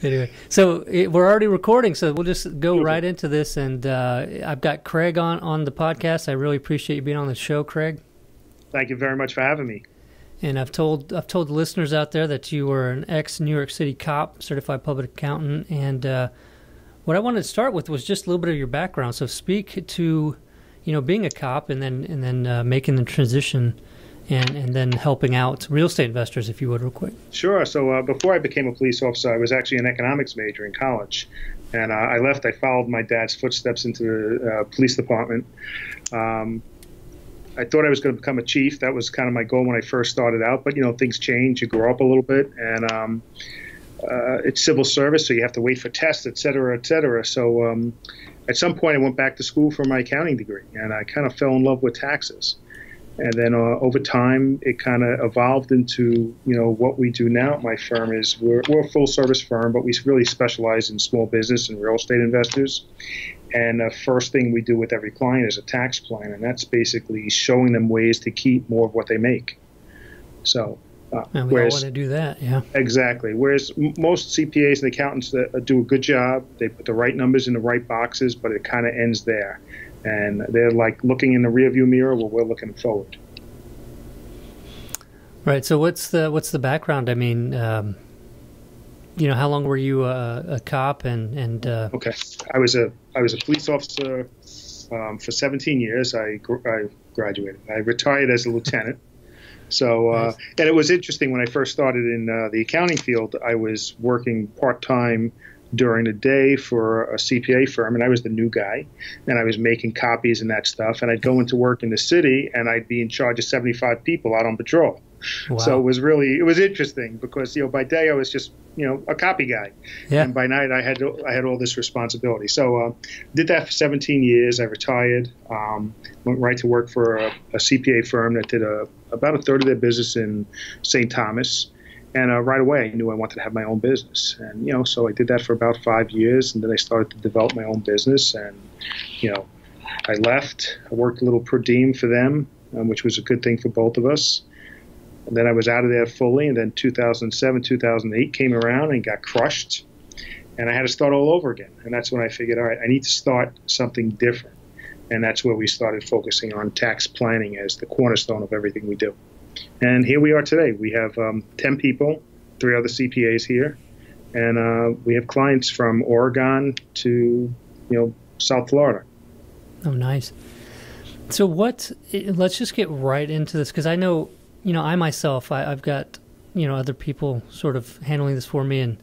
Anyway, so we're already recording, so we'll just go right into this. And I've got Craig on the podcast. I really appreciate you being on the show, Craig. Thank you very much for having me. And I've told the listeners out there that you were an ex-New York City cop, certified public accountant. And what I wanted to start with was just a little bit of your background. So speak to, being a cop and then making the transition and then helping out real estate investors, if you would, real quick. Sure. So before I became a police officer, I was actually an economics major in college. And I followed my dad's footsteps into the police department. I thought I was going to become a chief. That was kind of my goal when I first started out. But, things change. You grow up a little bit. And it's civil service, so you have to wait for tests, et cetera, et cetera. So at some point, I went back to school for my accounting degree. And I kind of fell in love with taxes. And then over time, it kind of evolved into, what we do now at my firm is we're a full service firm, but we really specialize in small business and real estate investors. And the first thing we do with every client is a tax plan. And that's basically showing them ways to keep more of what they make. So, and we all want to do that, yeah. Exactly. Whereas most CPAs and accountants do a good job, they put the right numbers in the right boxes, but it kind of ends there. And they're like looking in the rearview mirror while we're looking forward. Right. So what's the background? I mean, how long were you a cop? And Okay, I was a police officer for 17 years. I graduated. I retired as a lieutenant. So nice. And it was interesting when I first started in the accounting field. I was working part-time during the day for a CPA firm, and I was the new guy, and I was making copies and that stuff. And I'd go into work in the city, and I'd be in charge of 75 people out on patrol. Wow. So it was interesting because by day I was just a copy guy, and by night I had all this responsibility. So did that for 17 years. I retired, went right to work for a CPA firm that did about a third of their business in St. Thomas. And right away, I knew I wanted to have my own business. And, so I did that for about 5 years. And then I started to develop my own business. And, I left. I worked a little per diem for them, which was a good thing for both of us. And then I was out of there fully. And then 2007, 2008 came around and got crushed. And I had to start all over again. And that's when I figured, all right, I need to start something different. And that's where we started focusing on tax planning as the cornerstone of everything we do. And here we are today. We have 10 people, 3 other CPAs here, and we have clients from Oregon to, South Florida. Oh, nice. So let's just get right into this, because I know, I myself, I've got, other people sort of handling this for me and,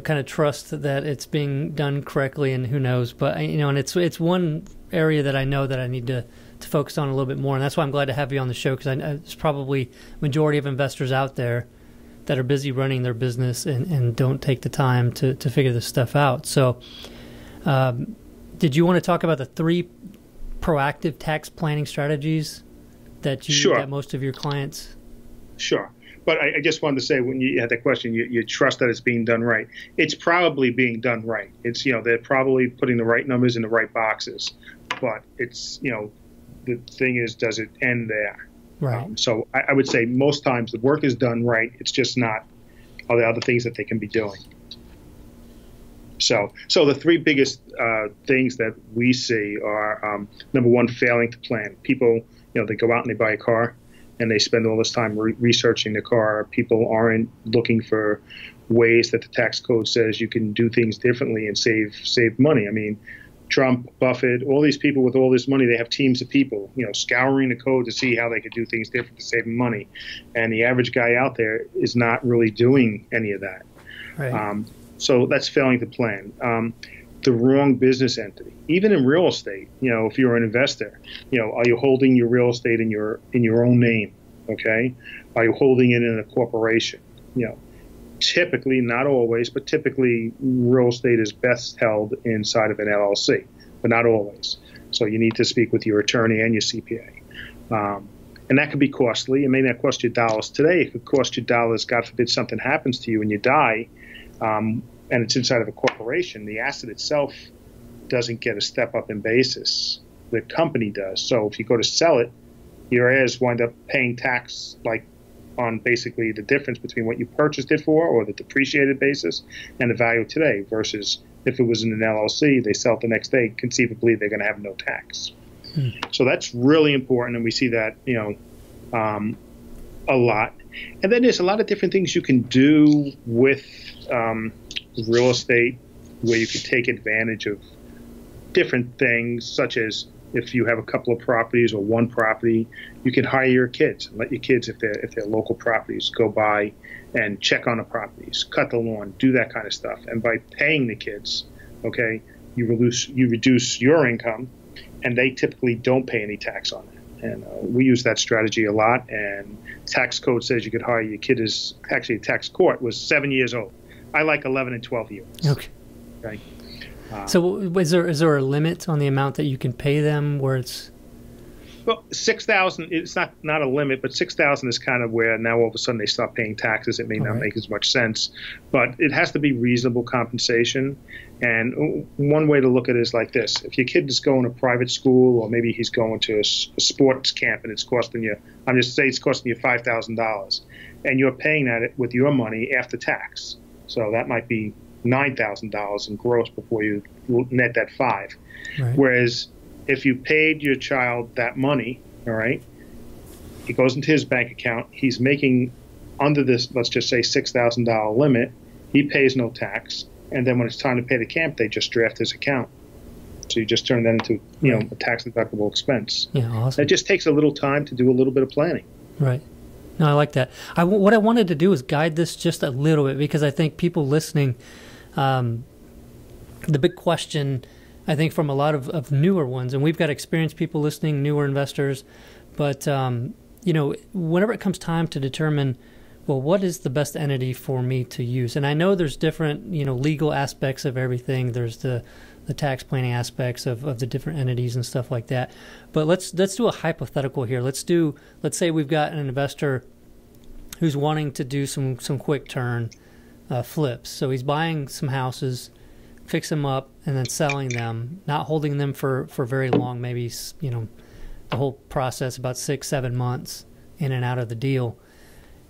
kind of trust that it's being done correctly, and who knows. But, and it's one area that I know that I need to focus on a little bit more, and that's why I'm glad to have you on the show, because there's probably majority of investors out there that are busy running their business and don't take the time to figure this stuff out. So did you want to talk about the 3 proactive tax planning strategies that that most of your clients? Sure. But I just wanted to say, when you had that question, you trust that it's being done right. It's probably being done right. It's, they're probably putting the right numbers in the right boxes, but it's, the thing is, does it end there? Right. So I would say most times the work is done right. It's just not all the other things that they can be doing. So the 3 biggest things that we see are, number one, failing to plan. People, they go out and they buy a car, and they spend all this time researching the car. People aren't looking for ways that the tax code says you can do things differently and save money. I mean, Trump, Buffett, all these people with all this money, they have teams of people, scouring the code to see how they could do things different to save money. And the average guy out there is not really doing any of that. Right. So that's failing to plan. The wrong business entity. Even in real estate, if you're an investor, are you holding your real estate in your own name? Okay. Are you holding it in a corporation? Typically, not always, but typically real estate is best held inside of an LLC, but not always. So you need to speak with your attorney and your CPA. And that could be costly. It may not cost you dollars today. It could cost you dollars, God forbid something happens to you and you die, and it's inside of a corporation. The asset itself doesn't get a step up in basis. The company does. So if you go to sell it, your heirs wind up paying tax like on basically the difference between what you purchased it for, or the depreciated basis, and the value today, versus if it was in an LLC, they sell it the next day, conceivably they're going to have no tax. So that's really important, and we see that, a lot. And then there's a lot of different things you can do with real estate where you can take advantage of different things, such as if you have a couple of properties or one property, you can hire your kids and let your kids, if they're local properties, go by and check on the properties, cut the lawn, do that kind of stuff. And by paying the kids, okay, you reduce your income, and they typically don't pay any tax on it. And we use that strategy a lot. And tax code says you could hire your kid as, actually tax court was 7 years old. I like 11 and 12 years. Okay. So is there a limit on the amount that you can pay them where it's? Well, $6,000, it's not a limit, but $6,000 is kind of where now all of a sudden they start paying taxes. It may not make as much sense, but it has to be reasonable compensation. And one way to look at it is like this. If your kid is going to private school, or maybe he's going to a sports camp and it's costing you, I'm just saying it's costing you $5,000, and you're paying that with your money after tax. So that might be $9,000 in gross before you net that $5,000. Right. Whereas if you paid your child that money, all right, it goes into his bank account. He's making under this, let's just say $6,000 limit. He pays no tax, and then when it's time to pay the camp, they just draft his account. So you just turn that into a tax deductible expense. Yeah, awesome. It just takes a little time to do a little bit of planning. Right. No, I like that. What I wanted to do is guide this just a little bit, because I think people listening, the big question, I think, from a lot of newer ones, and we've got experienced people listening, newer investors, but whenever it comes time to determine, well, what is the best entity for me to use? And I know there's different legal aspects of everything. There's the tax planning aspects of the different entities and stuff like that. But let's do a hypothetical here. Let's say we've got an investor who's wanting to do some quick turn flips. So he's buying some houses, fix them up, and then selling them, not holding them for very long, maybe the whole process about 6-7 months in and out of the deal.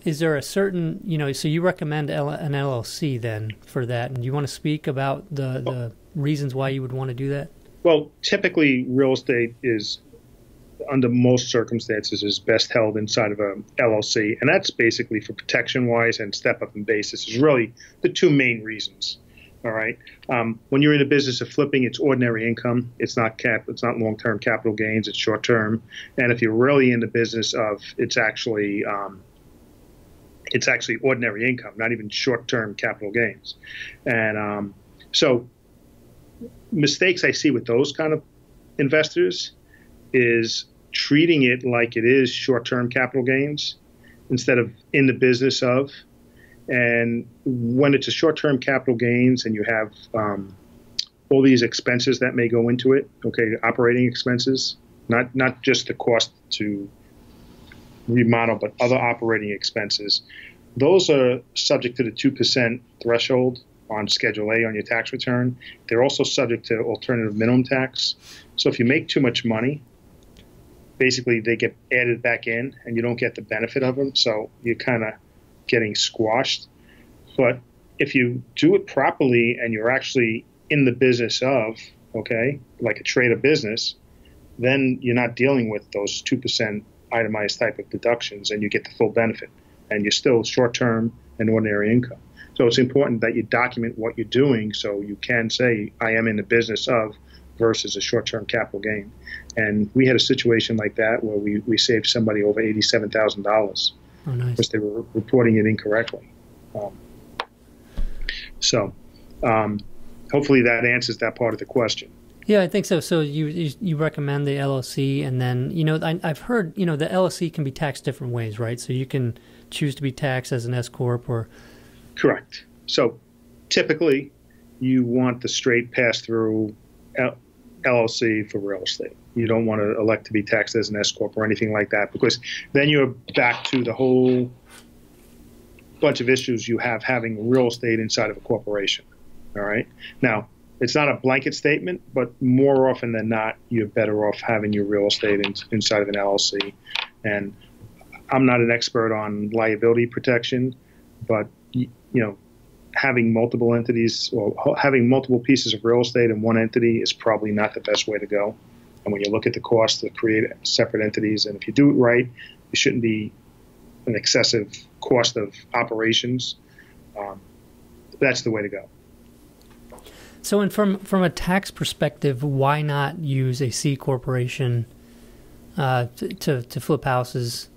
Is there a certain, so you recommend an LLC then for that, and you want to speak about the reasons why you would want to do that? Well, typically real estate is, under most circumstances, is best held inside of a LLC, and that's basically for protection-wise and step-up in basis is really the two main reasons. All right. When you're in the business of flipping, it's ordinary income. It's not long-term capital gains. It's short-term. And if you're really in the business of, it's actually ordinary income, not even short-term capital gains. And so mistakes I see with those kind of investors is treating it like it is short-term capital gains instead of in the business of. And when it's a short-term capital gains and you have all these expenses that may go into it, okay, operating expenses, not just the cost to remodel, but other operating expenses, those are subject to the 2% threshold on Schedule A on your tax return. They're also subject to alternative minimum tax. So if you make too much money, basically they get added back in and you don't get the benefit of them. So you're kind of getting squashed. But if you do it properly and you're actually in the business of, okay, like a trade of business, then you're not dealing with those 2% itemized type of deductions, and you get the full benefit, and you're still short-term and ordinary income. So it's important that you document what you're doing so you can say, I am in the business of, versus a short-term capital gain. And we had a situation like that where we saved somebody over $87,000. Oh, nice. Because they were reporting it incorrectly. Hopefully that answers that part of the question. Yeah, I think so. So you recommend the LLC, and then I've heard the LLC can be taxed different ways, right? So you can choose to be taxed as an S corp or. Correct. So typically you want the straight pass through LLC for real estate. You don't want to elect to be taxed as an S corp or anything like that, because then you're back to the whole bunch of issues you have having real estate inside of a corporation. All right. Now, it's not a blanket statement, but more often than not, you're better off having your real estate inside of an LLC. And I'm not an expert on liability protection, but having multiple entities or having multiple pieces of real estate in one entity is probably not the best way to go. And when you look at the cost to create separate entities, and if you do it right, it shouldn't be an excessive cost of operations. That's the way to go. So, and from a tax perspective, why not use a C corporation to flip houses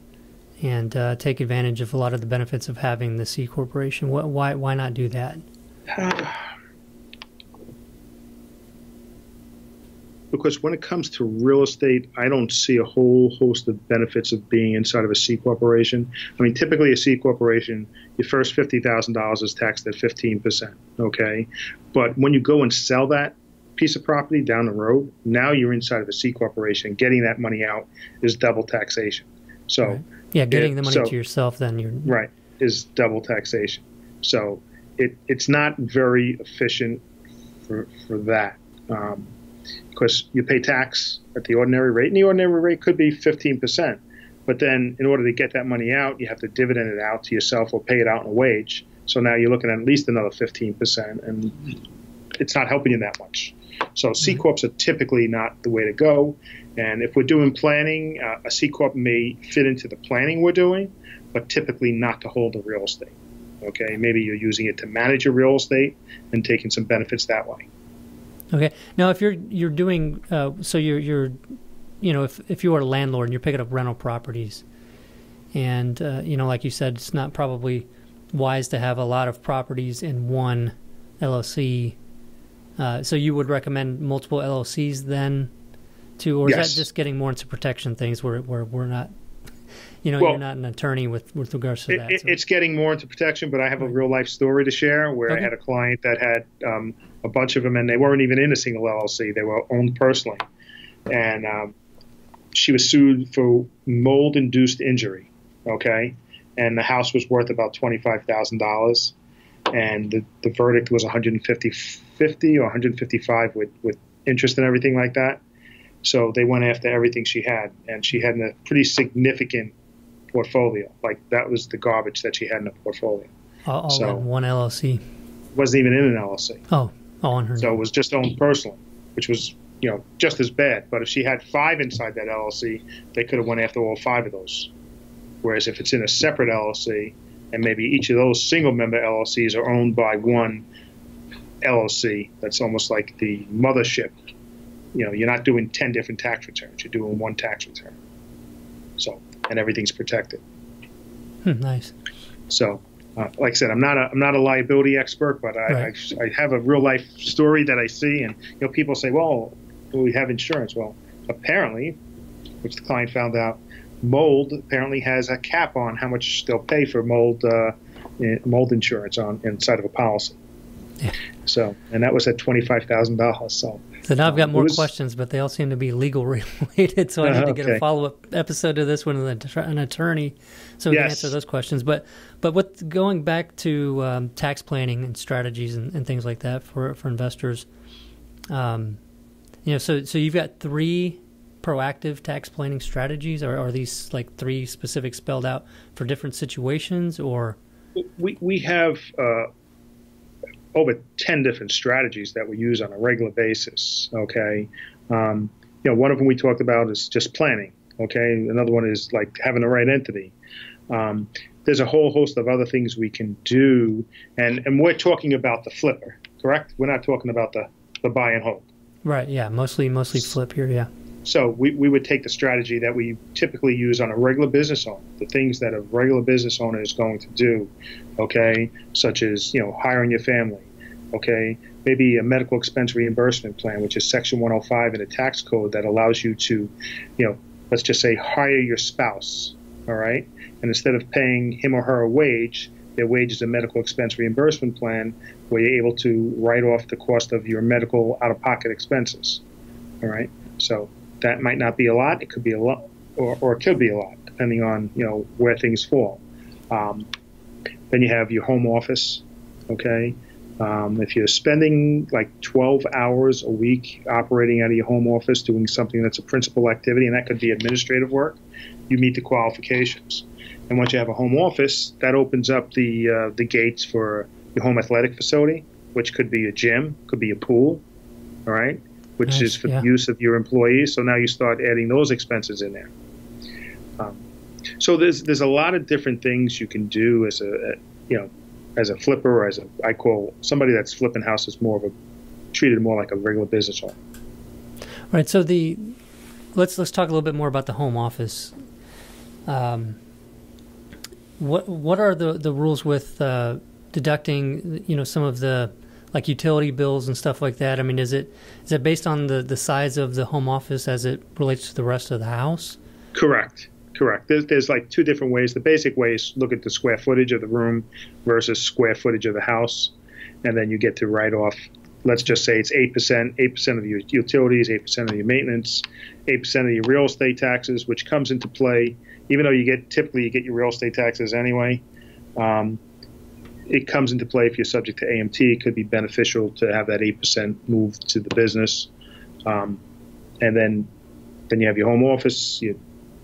and take advantage of a lot of the benefits of having the C corporation? Why not do that? Because when it comes to real estate, I don't see a whole host of benefits of being inside of a C corporation. I mean, typically a C corporation, your first $50,000 is taxed at 15%, okay? But when you go and sell that piece of property down the road, now you're inside of a C corporation. Getting that money out is double taxation. So, right. Yeah, getting the money to yourself, then you're... Right, is double taxation. So it's not very efficient for that. Because you pay tax at the ordinary rate, and the ordinary rate could be 15%. But then in order to get that money out, you have to dividend it out to yourself or pay it out in a wage. So now you're looking at least another 15%, and it's not helping you that much. So C Corps are typically not the way to go. And if we're doing planning, a C Corp may fit into the planning we're doing, but typically not to hold the real estate. Okay, maybe you're using it to manage your real estate and taking some benefits that way. Okay. Now, if you're doing so, you're if you are a landlord and you're picking up rental properties, and like you said, it's not probably wise to have a lot of properties in one LLC. So you would recommend multiple LLCs then, too, or is that just getting more into protection things where we're not, you're not an attorney with regards to that? It's getting more into protection, but I have a real life story to share where I had a client that had a bunch of them, and they weren't even in a single LLC. They were owned personally. And she was sued for mold-induced injury, okay? And the house was worth about $25,000. And the verdict was $150 or $155 with interest and everything like that. So they went after everything she had. And she had a pretty significant portfolio. Like, that was the garbage that she had in the portfolio. All in one LLC? Wasn't even in an LLC. Oh, all on her. So it was just owned personally, which was, just as bad. But if she had 5 inside that LLC, they could have went after all 5 of those. Whereas if it's in a separate LLC, and maybe each of those single-member LLCs are owned by one LLC, that's almost like the mothership. You're not doing 10 different tax returns. You're doing one tax return. So, and everything's protected. Nice. So, like I said, I'm not a liability expert, but I have a real life story that I see, and people say, well, we have insurance. Well, apparently, which the client found out, mold apparently has a cap on how much they'll pay for mold insurance inside of a policy. Yeah. So, and that was at $25,000. So now I've got more questions, but they all seem to be legal related. So I need to get a follow-up episode to this one with an attorney, so we can answer those questions. But with going back to tax planning and strategies and things like that for investors, so you've got 3 proactive tax planning strategies, or are these like 3 specific spelled out for different situations, or? We have over 10 different strategies that we use on a regular basis. Okay. One of them we talked about is just planning. Okay. Another one is like having the right entity. There's a whole host of other things we can do. And we're talking about the flipper, correct? We're not talking about the buy and hold. Right. Yeah. Mostly flip here. Yeah. So we would take the strategy that we typically use on a regular business owner, the things that a regular business owner is going to do, okay, such as, hiring your family, okay, maybe a medical expense reimbursement plan, which is Section 105 in the tax code that allows you to, let's just say hire your spouse, all right, and instead of paying him or her a wage, their wage is a medical expense reimbursement plan where you're able to write off the cost of your medical out-of-pocket expenses, all right, so that might not be a lot. It could be a lot, or it could be a lot, depending on where things fall. Then you have your home office. Okay, if you're spending like 12 hours a week operating out of your home office doing something that's a principal activity, and that could be administrative work, you meet the qualifications. And once you have a home office, that opens up the gates for your home athletic facility, which could be a gym, could be a pool, all right, which Nice, is for yeah. the use of your employees. So now you start adding those expenses in there. So there's a lot of different things you can do as a flipper, or I call somebody that's flipping houses treated more like a regular business owner. All right. So let's talk a little bit more about the home office. What are the rules with deducting, some of the like utility bills and stuff like that? I mean, is it based on the size of the home office as it relates to the rest of the house? Correct. There's like two different ways. The basic way is look at the square footage of the room versus square footage of the house, and then you get to write off. Let's just say it's 8% of your utilities, 8% of your maintenance, 8% of your real estate taxes, which comes into play. Even though typically you get your real estate taxes anyway, it comes into play if you're subject to AMT. It could be beneficial to have that 8% moved to the business, and then you have your home office,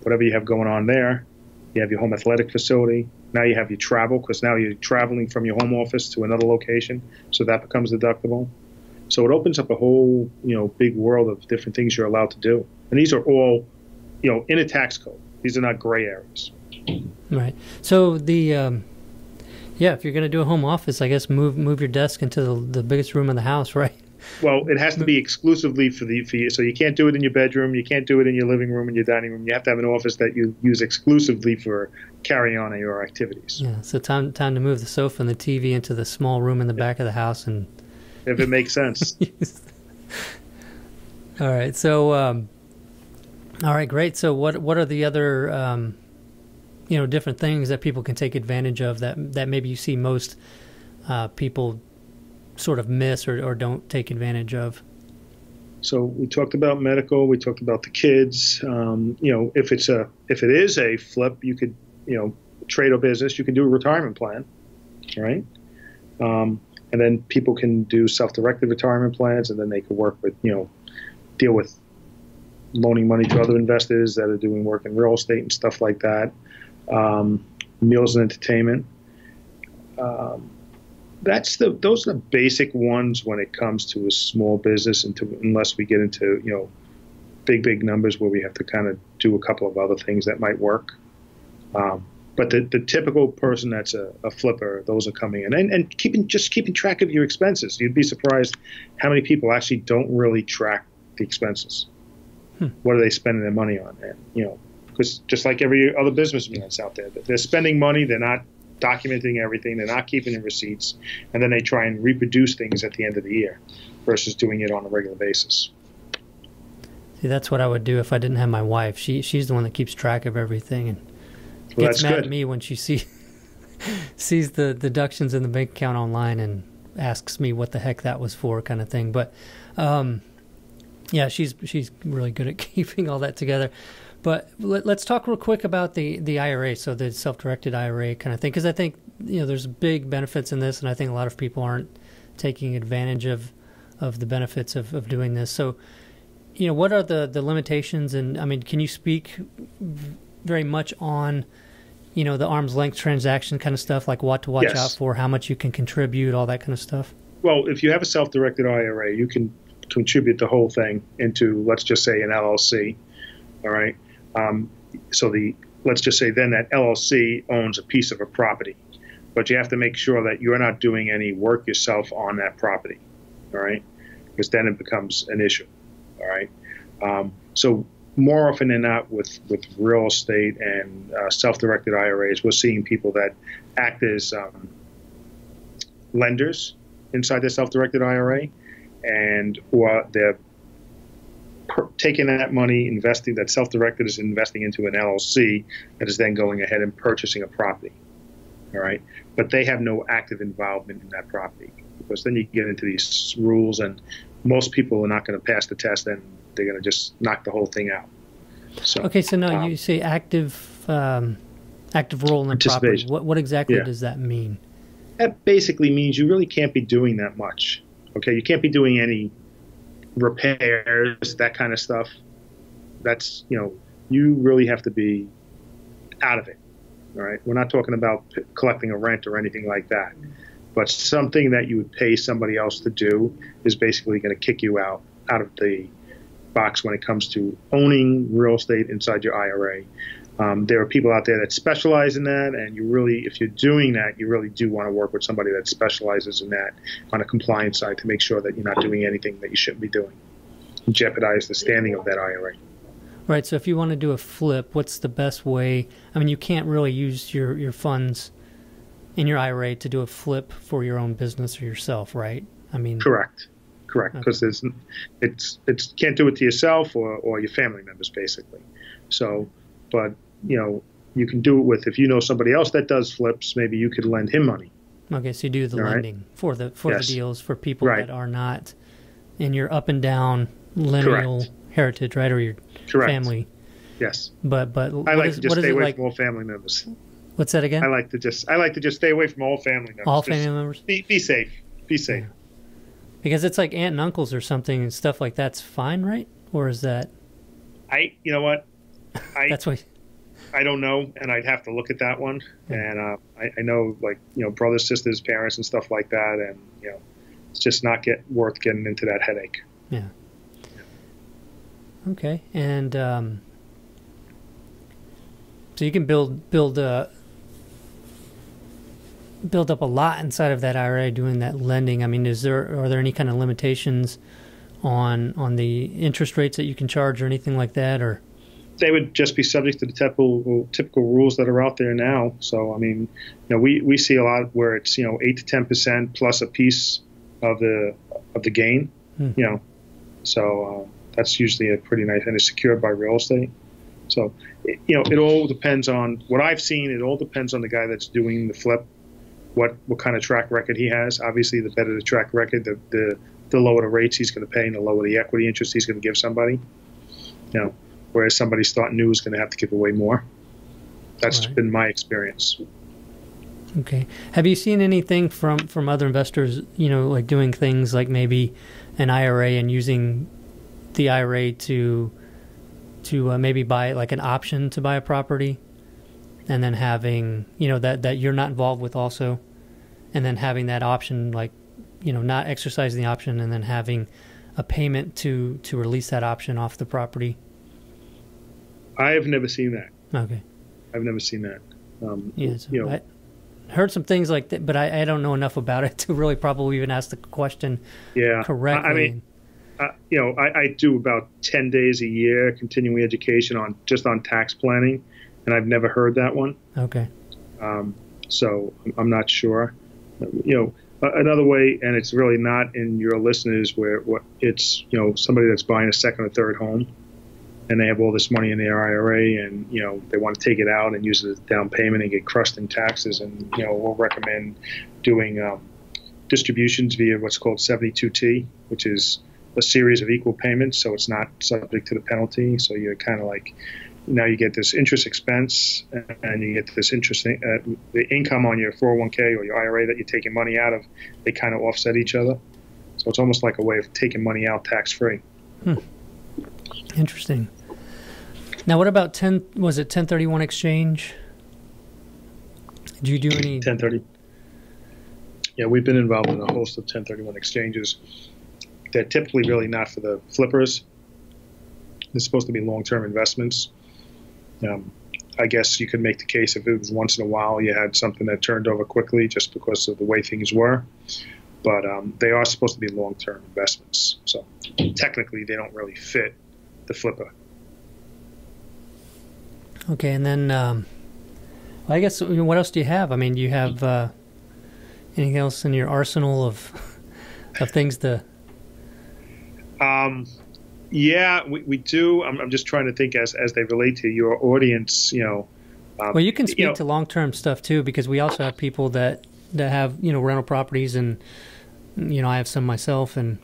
whatever you have going on there. You have your home athletic facility. Now you have your travel, because now you're traveling from your home office to another location, so that becomes deductible. So it opens up a whole, big world of different things you're allowed to do. And these are all, in a tax code. These are not gray areas. Right. So if you're going to do a home office, I guess move your desk into the biggest room in the house, right? Well, it has to be exclusively for you. So you can't do it in your bedroom. You can't do it in your living room and your dining room. You have to have an office that you use exclusively for carrying on your activities. Yeah. So time to move the sofa and the TV into the small room in the back of the house, and if it makes sense. All right. So, all right, great. So what are the other, different things that people can take advantage of that maybe you see most people sort of miss or don't take advantage of? So we talked about medical. We talked about the kids. If it is a flip, you could, trade or business. You can do a retirement plan, right? And then people can do self-directed retirement plans, and then they can work with, deal with loaning money to other investors that are doing work in real estate and stuff like that. Meals and entertainment. Those are the basic ones when it comes to a small business, unless we get into, big numbers where we have to kind of do a couple of other things that might work. But the typical person that's a flipper, those are coming in. And keeping track of your expenses. You'd be surprised how many people actually don't really track the expenses. What are they spending their money on? And, because just like every other businessman that's out there, they're spending money, they're not documenting everything, they're not keeping the receipts, and then they try and reproduce things at the end of the year versus doing it on a regular basis. See, that's what I would do if I didn't have my wife. She's the one that keeps track of everything and Well, gets mad at me when she sees the deductions in the bank account online and asks me what the heck that was for, kind of thing. But yeah, she's really good at keeping all that together. But let's talk real quick about the IRA, so the self-directed IRA kind of thing, because I think there's big benefits in this, and I think a lot of people aren't taking advantage of the benefits of doing this. So, what are the limitations? And I mean, can you speak very much on the arm's length transaction kind of stuff, like what to watch out for, how much you can contribute, all that kind of stuff? Well, if you have a self-directed IRA, you can contribute the whole thing into, let's just say, an LLC. All right. Let's just say then that LLC owns a piece of a property, but you have to make sure that you're not doing any work yourself on that property. All right. Because then it becomes an issue. All right. So more often than not with real estate and self-directed IRAs, we're seeing people that act as lenders inside their self-directed IRA, or they're taking that money, investing, that self-directed is investing into an LLC that is then going ahead and purchasing a property. All right. But they have no active involvement in that property, because then you get into these rules, and most people are not going to pass the test, and they're going to just knock the whole thing out. So, okay. So now you say active role in the property. What exactly does that mean? That basically means you really can't be doing that much. Okay. You can't be doing any repairs, that kind of stuff. That's, you really have to be out of it. All right, we're not talking about collecting a rent or anything like that. But something that you would pay somebody else to do is basically going to kick you out of the box when it comes to owning real estate inside your IRA. There are people out there that specialize in that, and you really, if you're doing that, you really do want to work with somebody that specializes in that on a compliance side to make sure that you're not doing anything that you shouldn't be doing and jeopardize the standing of that IRA. Right. So if you want to do a flip, what's the best way? I mean, you can't really use your funds in your IRA to do a flip for your own business or yourself, right? I mean, correct, because okay. It's can't do it to yourself or your family members, basically. So, but you can do it with, if you know somebody else that does flips, maybe you could lend him money. Okay, so you do the lending for the yes. the deals for people that are not in your up and down lineal heritage, right, or your family. Yes. But I like to just stay away from all family members. What's that again? I like to just stay away from all family members. All family members? Be safe. Be safe. Yeah. Because it's like aunt and uncles or something and stuff like that's fine, right? Or is that? You know what? That's what. I don't know, and I'd have to look at that one. And I know, like, brothers, sisters, parents, and stuff like that, and it's just not worth getting into that headache. Yeah. Okay, and so you can build up a lot inside of that IRA doing that lending. I mean, are there any kind of limitations on the interest rates that you can charge or anything like that, or? They would just be subject to the typical rules that are out there now. So, I mean, we see a lot where it's 8 to 10% plus a piece of the gain. So that's usually a pretty nice, and it's secured by real estate. So, it all depends on what I've seen. It all depends on the guy that's doing the flip, what kind of track record he has. Obviously, the better the track record, the lower the rates he's going to pay, and the lower the equity interest he's going to give somebody. Whereas somebody starting new is going to have to give away more. That's been my experience. Okay. Have you seen anything from other investors, like doing things like maybe an IRA and using the IRA to maybe buy like an option to buy a property, and then having, that you're not involved with also, and then having that option, like, not exercising the option and then having a payment to release that option off the property? I have never seen that. Okay. I've never seen that. I heard some things like that, but I don't know enough about it to really probably even ask the question correctly. I mean, I do about 10 days a year continuing education on tax planning, and I've never heard that one. Okay. So I'm not sure. Another way, and it's really not in your listeners, where it's somebody that's buying a second or third home, and they have all this money in their IRA, and they want to take it out and use it as down payment and get crushed in taxes. And we'll recommend doing distributions via what's called 72T, which is a series of equal payments, so it's not subject to the penalty. So you're kind of like, now you get this interest expense, and you get this interest, the income on your 401k or your IRA that you're taking money out of. They kind of offset each other, so it's almost like a way of taking money out tax free. Interesting. Now, what about 1031 exchange? Do you do any 1030? Yeah, we've been involved in a host of 1031 exchanges. They're typically really not for the flippers. They're supposed to be long-term investments. I guess you could make the case if it was once in a while you had something that turned over quickly just because of the way things were. But they are supposed to be long-term investments. So technically, they don't really fit the flipper. Okay, and then I guess what else do you have? I mean, do you have anything else in your arsenal of things to? Yeah, we do. I'm just trying to think as they relate to your audience. Well, you can speak to long-term stuff too, because we also have people that have rental properties, and I have some myself, and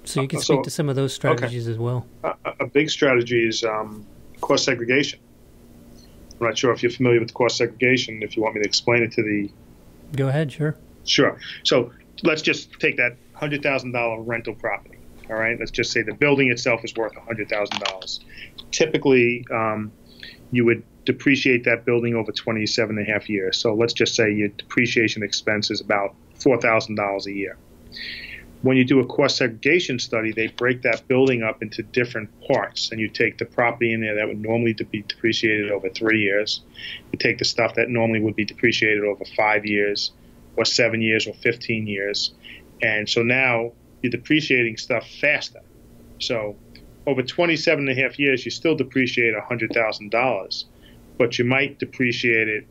so you can speak to some of those strategies as well. A big strategy is cost segregation. I'm not sure if you're familiar with cost segregation. If you want me to explain it to the... Go ahead, sure. Sure. So let's just take that $100,000 rental property. All right. Let's just say the building itself is worth $100,000. Typically, you would depreciate that building over 27 and a half years. So let's just say your depreciation expense is about $4,000 a year. When you do a cost segregation study, they break that building up into different parts, and you take the property in there that would normally be depreciated over 3 years. You take the stuff that normally would be depreciated over 5 years or 7 years or 15 years. And so now you're depreciating stuff faster. So over 27 and a half years, you still depreciate $100,000, but you might depreciate it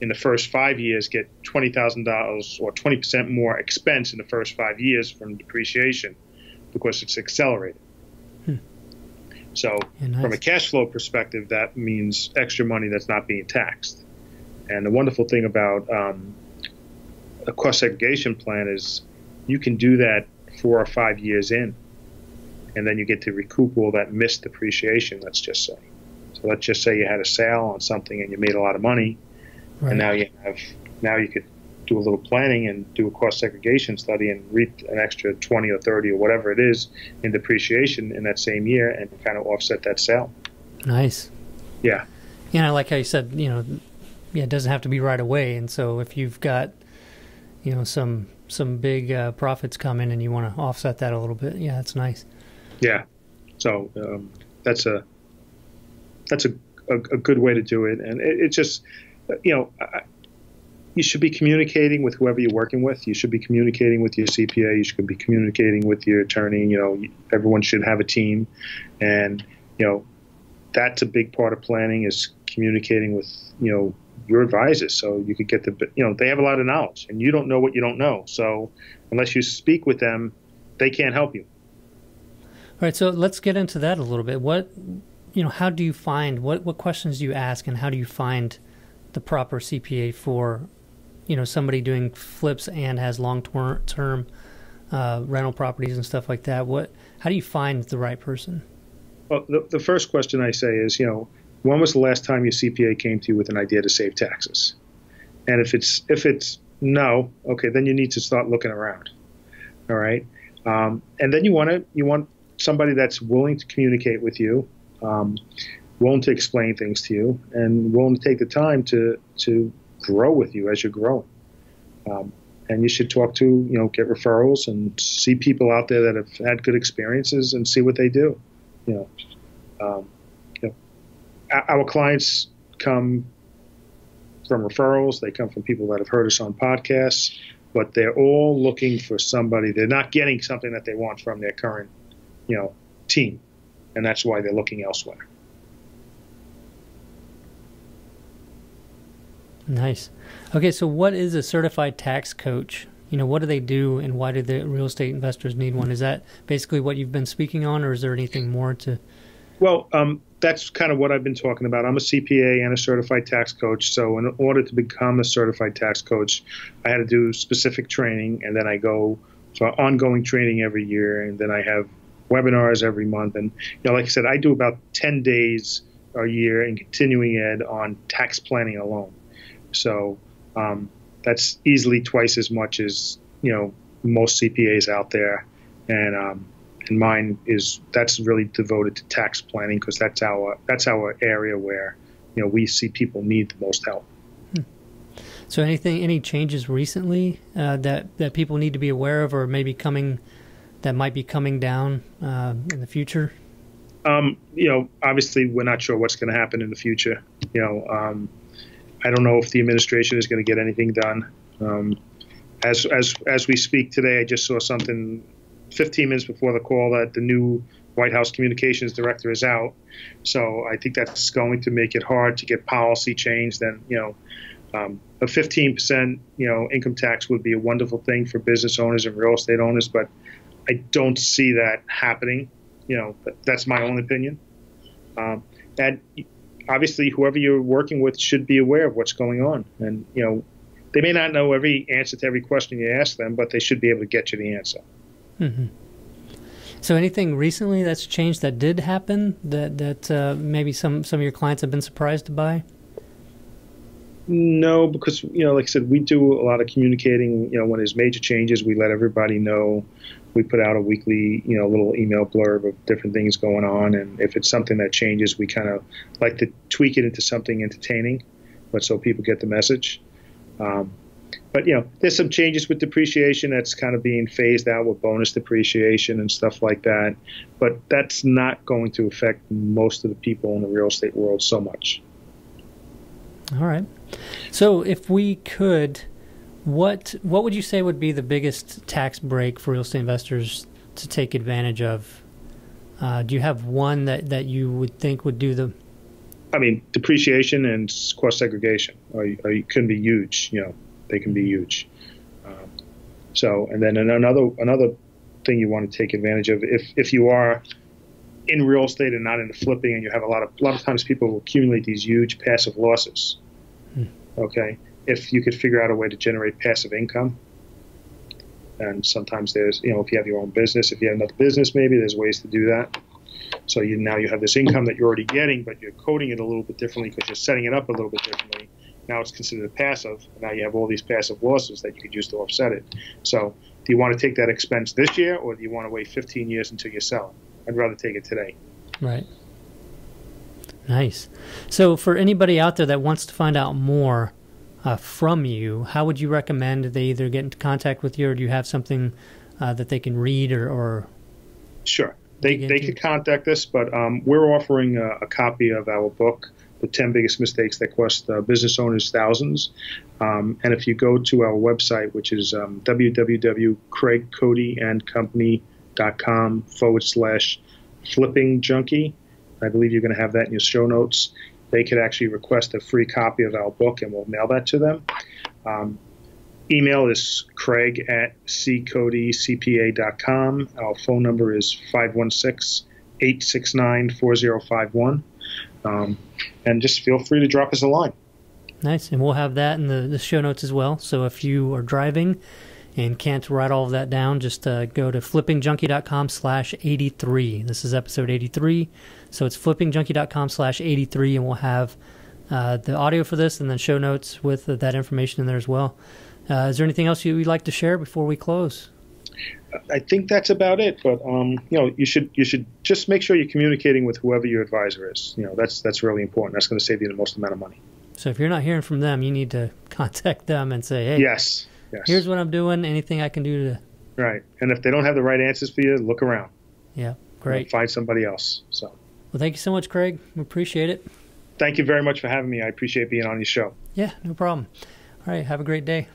in the first 5 years, get $20,000 or 20% more expense in the first 5 years from depreciation because it's accelerated. So from a cash flow perspective, that means extra money that's not being taxed. And the wonderful thing about a cost segregation plan is you can do that 4 or 5 years in, and then you get to recoup all that missed depreciation, let's just say. So let's just say you had a sale on something and you made a lot of money. Right. And now you could do a little planning and do a cost segregation study and reap an extra 20 or 30 or whatever it is in depreciation in that same year and kind of offset that sale. Nice. Yeah. Yeah, I like how you said, it doesn't have to be right away. And so if you've got, some big profits coming and you want to offset that a little bit, yeah, that's nice. Yeah. So that's a good way to do it. And it just, you should be communicating with whoever you're working with. You should be communicating with your CPA. You should be communicating with your attorney. Everyone should have a team. And, that's a big part of planning is communicating with, your advisors. So you could get they have a lot of knowledge and you don't know what you don't know. So unless you speak with them, they can't help you. All right. So let's get into that a little bit. How do you find, what questions do you ask and how do you find the proper CPA for, somebody doing flips and has long-term rental properties and stuff like that? How do you find the right person? Well, the first question I say is, when was the last time your CPA came to you with an idea to save taxes? And if it's no, okay, then you need to start looking around. All right. And then you want somebody that's willing to communicate with you, willing to explain things to you, and willing to take the time to grow with you as you're growing. And you should talk to, get referrals and see people out there that have had good experiences and see what they do. Our clients come from referrals. They come from people that have heard us on podcasts, but they're all looking for somebody. They're not getting something that they want from their current, team. And that's why they're looking elsewhere. Nice. Okay, so what is a certified tax coach? What do they do and why do the real estate investors need one? Is that basically what you've been speaking on, or is there anything more to? Well, that's kind of what I've been talking about. I'm a CPA and a certified tax coach. So in order to become a certified tax coach, I had to do specific training, and then I go for ongoing training every year, and then I have webinars every month. And, like I said, I do about 10 days a year in continuing ed on tax planning alone. So that's easily twice as much as, most CPAs out there. And mine that's really devoted to tax planning because that's our area where, we see people need the most help. So any changes recently that people need to be aware of, or maybe that might be coming down in the future? Obviously we're not sure what's going to happen in the future. I don't know if the administration is going to get anything done. As we speak today, I just saw something 15 minutes before the call that the new White House communications director is out. So I think that's going to make it hard to get policy changed. And, a 15%, income tax would be a wonderful thing for business owners and real estate owners, but I don't see that happening. But that's my own opinion. And obviously, whoever you're working with should be aware of what's going on. And, they may not know every answer to every question you ask them, but they should be able to get you the answer. Mm-hmm. So anything recently that's changed that did happen that maybe some of your clients have been surprised by? No, because, like I said, we do a lot of communicating. When there's major changes, we let everybody know. We put out a weekly, little email blurb of different things going on. And if it's something that changes, we kind of like to tweak it into something entertaining, but so people get the message. But, there's some changes with depreciation that's kind of being phased out with bonus depreciation and stuff like that. But that's not going to affect most of the people in the real estate world so much. All right. So if we could, what would you say would be the biggest tax break for real estate investors to take advantage of? Do you have one that you would think would do the... I mean, depreciation and cost segregation can be huge. They can be huge. And then another thing you want to take advantage of, if you are in real estate and not into flipping, and you have a lot of times people will accumulate these huge passive losses. Okay, if you could figure out a way to generate passive income, and sometimes there's, if you have your own business, if you have another business, maybe there's ways to do that. So now you have this income that you're already getting, but you're coding it a little bit differently because you're setting it up a little bit differently. Now it's considered passive, and now you have all these passive losses that you could use to offset it. So do you want to take that expense this year, or do you want to wait 15 years until you sell it? I'd rather take it today. Right. Nice. So for anybody out there that wants to find out more from you, how would you recommend they either get into contact with you, or do you have something that they can read or Sure. They could contact us, but we're offering a copy of our book, The 10 Biggest Mistakes That Cost Business Owners Thousands. And if you go to our website, which is www.craigcody.com/flipping junkie, I believe you're going to have that in your show notes. They could actually request a free copy of our book, and we'll mail that to them. Email is craig@ccodycpa.com. Our phone number is 516-869-4051. And just feel free to drop us a line. Nice. And we'll have that in the show notes as well. So if you are driving and can't write all of that down, just go to flippingjunkie.com/83. This is episode 83. So it's flippingjunkie.com/83, and we'll have the audio for this and then show notes with that information in there as well. Is there anything else you'd like to share before we close? I think that's about it. But you should just make sure you're communicating with whoever your advisor is. That's really important. That's going to save you the most amount of money. So if you're not hearing from them, you need to contact them and say, "Hey, yes. Here's what I'm doing. Anything I can do to..." Right. And if they don't have the right answers for you, look around. Yeah, great. Find somebody else. So. Well, thank you so much, Craig. We appreciate it. Thank you very much for having me. I appreciate being on your show. Yeah, no problem. All right. Have a great day.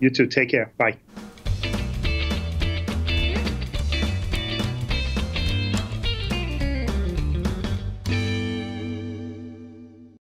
You too. Take care. Bye.